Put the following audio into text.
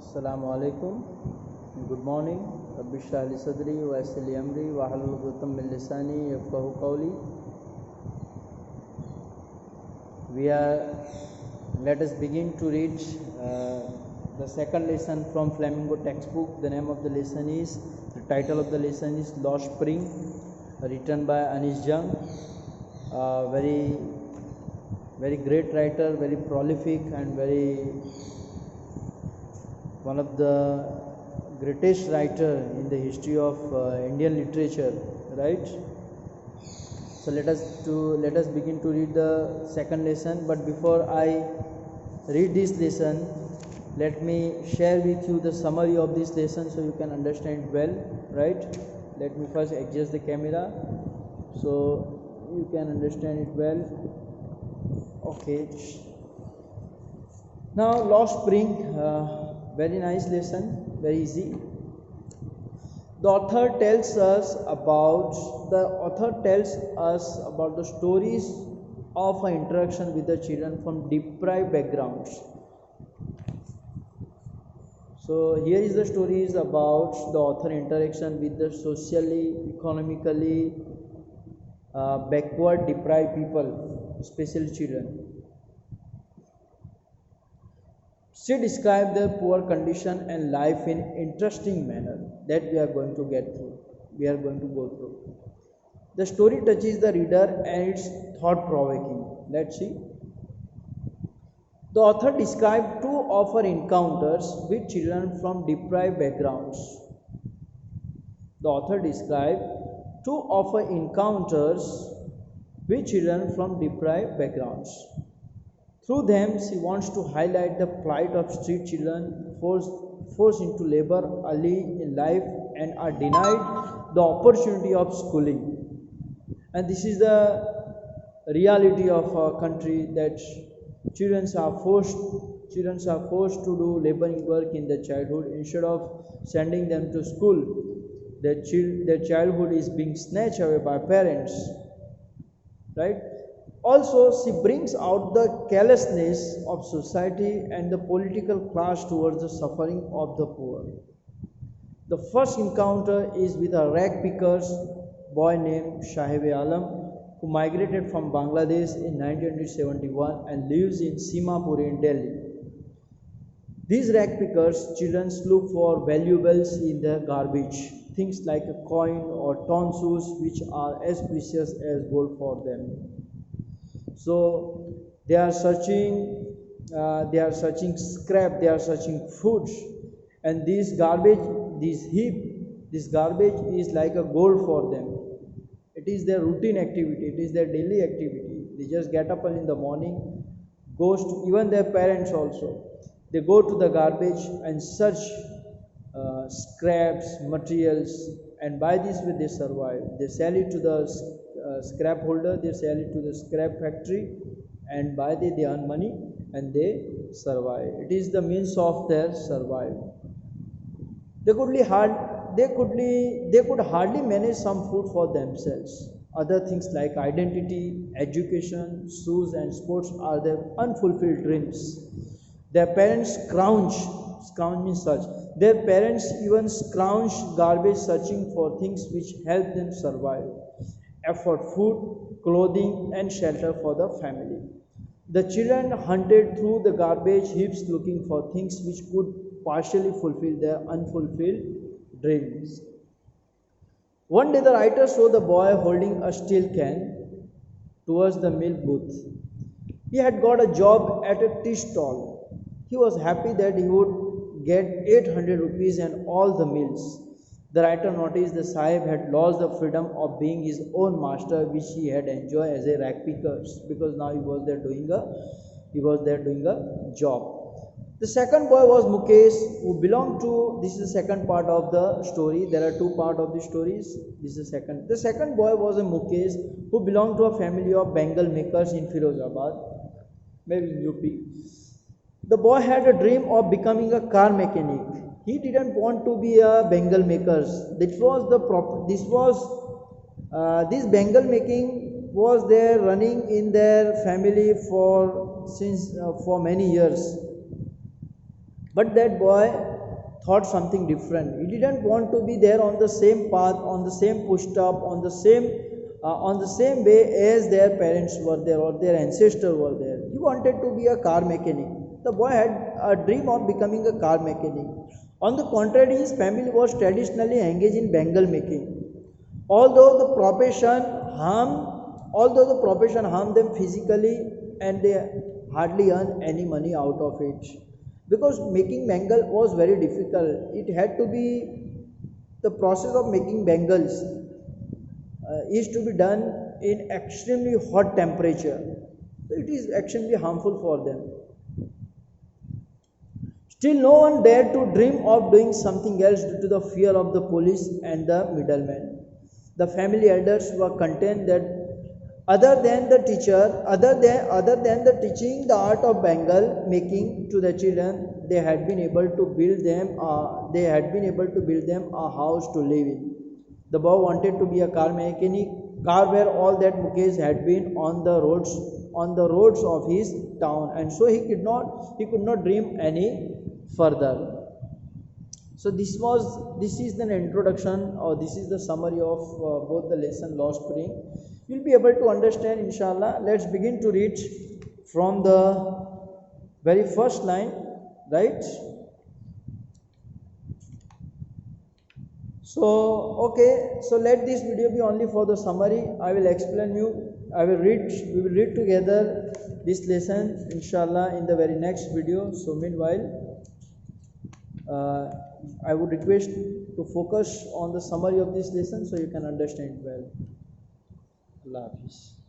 Assalamu alaikum. Good morning. Rabbi shrah li sadri wa yassir li amri wa hlul 'uqdatam min lisani yafqahu qawli. Let us begin to read the second lesson from Flamingo textbook. The name of the lesson is, the title of the lesson is Lost Spring, written by Anish Jung. Very great writer, very prolific, and one of the greatest writer in the history of Indian literature, right? So let us begin to read the second lesson. But before I read this lesson, let me share with you the summary of this lesson so you can understand well, right? Let me first adjust the camera so you can understand it well. Okay. Now, Lost Spring, very nice lesson, very easy. The author tells us about the stories of an interaction with the children from deprived backgrounds. So here is the stories about the author interaction with the socially, economically backward, deprived people, especially children. She described their poor condition and life in interesting manner that we are going to go through. The story touches the reader and it's thought-provoking. Let's see. The author described two of her encounters with children from deprived backgrounds. The author described two of her encounters with children from deprived backgrounds. Through them, she wants to highlight the plight of street children forced into labor early in life and are denied the opportunity of schooling. And this is the reality of our country, that children are forced to do laboring work in their childhood instead of sending them to school. Their childhood is being snatched away by parents, right? Also, she brings out the callousness of society and the political class towards the suffering of the poor. The first encounter is with a rag picker's boy named Shahib-e-Alam, who migrated from Bangladesh in 1971 and lives in Simapur in Delhi. These rag pickers' children look for valuables in the garbage, things like a coin or tonsils, which are as precious as gold for them. So they are searching scrap, they are searching food, and this garbage is like a gold for them. It is their routine activity, it is their daily activity. They just get up early in the morning, even their parents also. They go to the garbage and search scraps, materials, and by this way they survive. They sell it to the scrap holder, they sell it to the scrap factory, and by that they earn money and they survive. It is the means of their survival. They could hardly manage some food for themselves. Other things like identity, education, shoes, and sports are their unfulfilled dreams. Their parents scrounge means search. Their parents even scrounge garbage searching for things which help them survive, afford food, clothing, and shelter for the family. The children hunted through the garbage heaps looking for things which could partially fulfill their unfulfilled dreams. One day the writer saw the boy holding a steel can towards the milk booth. He had got a job at a tea stall. He was happy that he would get 800 rupees and all the meals. The writer noticed the Sahib had lost the freedom of being his own master, which he had enjoyed as a rag picker, because now he was there doing a job. The second boy was Mukesh, who belonged to, this is the second part of the story. There are two parts of the stories. This is the second. The second boy was a Mukesh who belonged to a family of Bengal makers in Firozabad, maybe in UP. The boy had a dream of becoming a car mechanic. He didn't want to be a Bengal maker. This Bengal making was there running in their family for many years. But that boy thought something different. He didn't want to be there on the same path, on the same push-up, on the same way as their parents were there or their ancestors were there. He wanted to be a car mechanic. The boy had a dream of becoming a car mechanic. On the contrary, his family was traditionally engaged in bangle making. Although the profession harmed them physically, and they hardly earned any money out of it, because making bangle was very difficult. It had to be, the process of making bangles is to be done in extremely hot temperature. So it is extremely harmful for them. Still, no one dared to dream of doing something else due to the fear of the police and the middlemen. The family elders were content that other than the teaching the art of bangle making to the children, they had been able to build them a house to live in. The boy wanted to be a car mechanic, car where all that Mukesh had been on the roads of his town, and so he could not dream any further. So this is an introduction, or this is the summary of both the lesson Law Spring. You'll be able to understand, inshallah. Let's begin to read from the very first line, right? So okay, so let this video be only for the summary. I will explain you, we will read together this lesson, inshallah, in the very next video. So meanwhile, I would request to focus on the summary of this lesson so you can understand it well. Allah Hafiz.